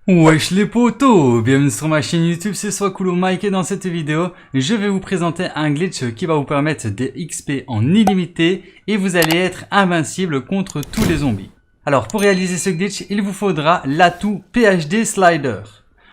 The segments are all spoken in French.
Wesh les potos, bienvenue sur ma chaîne YouTube, c'est Swakulo Mike et dans cette vidéo, je vais vous présenter un glitch qui va vous permettre des XP en illimité et vous allez être invincible contre tous les zombies. Alors pour réaliser ce glitch, il vous faudra l'atout PhD Slider.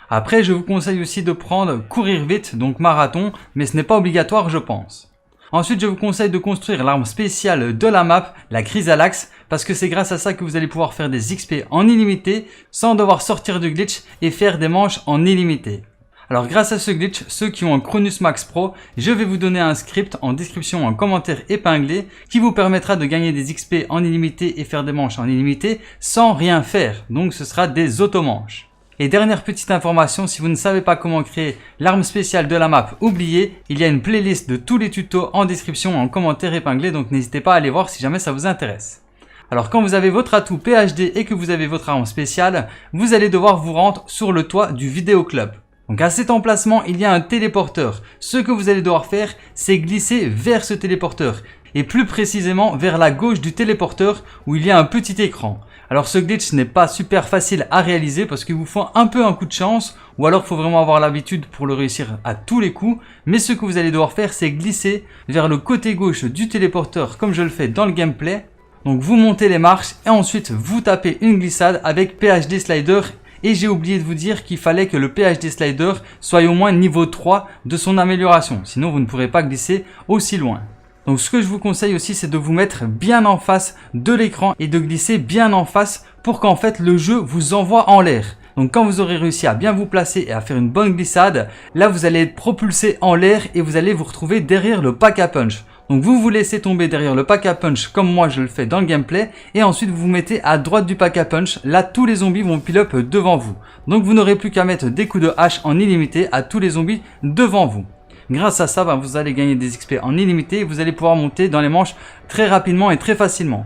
Après je vous conseille aussi de prendre courir vite, donc marathon, mais ce n'est pas obligatoire je pense. Ensuite, je vous conseille de construire l'arme spéciale de la map, la Chrysalax, parce que c'est grâce à ça que vous allez pouvoir faire des XP en illimité sans devoir sortir du glitch et faire des manches en illimité. Alors grâce à ce glitch, ceux qui ont un Cronus Max Pro, je vais vous donner un script en description, en commentaire épinglé, qui vous permettra de gagner des XP en illimité et faire des manches en illimité sans rien faire. Donc ce sera des automanches. Et dernière petite information, si vous ne savez pas comment créer l'arme spéciale de la map, oubliez, il y a une playlist de tous les tutos en description, en commentaire épinglé, donc n'hésitez pas à aller voir si jamais ça vous intéresse. Alors quand vous avez votre atout PhD et que vous avez votre arme spéciale, vous allez devoir vous rendre sur le toit du vidéo club. Donc à cet emplacement, il y a un téléporteur. Ce que vous allez devoir faire, c'est glisser vers ce téléporteur. Et plus précisément vers la gauche du téléporteur où il y a un petit écran. Alors ce glitch n'est pas super facile à réaliser parce qu'il vous faut un peu un coup de chance ou alors il faut vraiment avoir l'habitude pour le réussir à tous les coups. Mais ce que vous allez devoir faire, c'est glisser vers le côté gauche du téléporteur comme je le fais dans le gameplay. Donc vous montez les marches et ensuite vous tapez une glissade avec PhD Slider. Et j'ai oublié de vous dire qu'il fallait que le PhD Slider soit au moins niveau 3 de son amélioration. Sinon vous ne pourrez pas glisser aussi loin. Donc ce que je vous conseille aussi, c'est de vous mettre bien en face de l'écran et de glisser bien en face pour qu'en fait le jeu vous envoie en l'air. Donc quand vous aurez réussi à bien vous placer et à faire une bonne glissade, là vous allez être propulsé en l'air et vous allez vous retrouver derrière le pack à punch. Donc vous vous laissez tomber derrière le pack à punch comme moi je le fais dans le gameplay et ensuite vous vous mettez à droite du pack à punch. Là tous les zombies vont pile up devant vous. Donc vous n'aurez plus qu'à mettre des coups de hache en illimité à tous les zombies devant vous. Grâce à ça, vous allez gagner des XP en illimité et vous allez pouvoir monter dans les manches très rapidement et très facilement.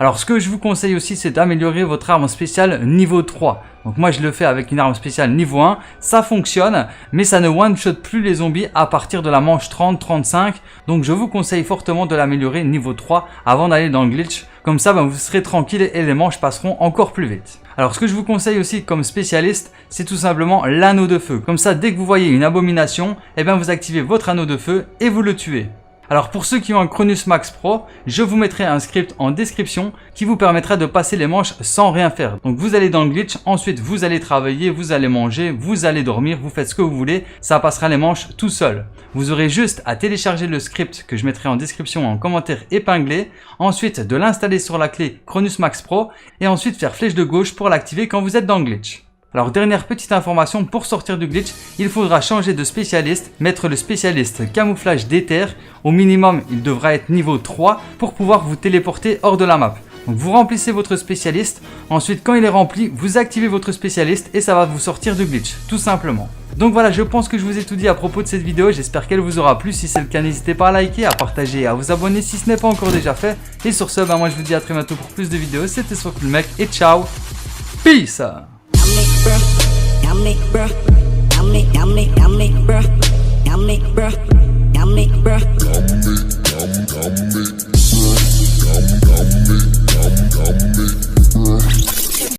Alors ce que je vous conseille aussi, c'est d'améliorer votre arme spéciale niveau 3. Donc moi je le fais avec une arme spéciale niveau 1, ça fonctionne, mais ça ne one-shot plus les zombies à partir de la manche 30-35. Donc je vous conseille fortement de l'améliorer niveau 3 avant d'aller dans le glitch. Comme ça vous serez tranquille et les manches passeront encore plus vite. Alors ce que je vous conseille aussi comme spécialiste, c'est tout simplement l'anneau de feu. Comme ça dès que vous voyez une abomination, vous activez votre anneau de feu et vous le tuez. Alors pour ceux qui ont un Cronus Max Pro, je vous mettrai un script en description qui vous permettra de passer les manches sans rien faire. Donc vous allez dans le glitch, ensuite vous allez travailler, vous allez manger, vous allez dormir, vous faites ce que vous voulez, ça passera les manches tout seul. Vous aurez juste à télécharger le script que je mettrai en description en commentaire épinglé, ensuite de l'installer sur la clé Cronus Max Pro et ensuite faire flèche de gauche pour l'activer quand vous êtes dans le glitch. Alors dernière petite information, pour sortir du glitch, il faudra changer de spécialiste, mettre le spécialiste camouflage d'éther, au minimum il devra être niveau 3 pour pouvoir vous téléporter hors de la map. Donc vous remplissez votre spécialiste, ensuite quand il est rempli, vous activez votre spécialiste et ça va vous sortir du glitch, tout simplement. Donc voilà, je pense que je vous ai tout dit à propos de cette vidéo, j'espère qu'elle vous aura plu, si c'est le cas n'hésitez pas à liker, à partager et à vous abonner si ce n'est pas encore déjà fait. Et sur ce, moi je vous dis à très bientôt pour plus de vidéos, c'était Swakulo Mike et ciao, peace. Yummy, bruh.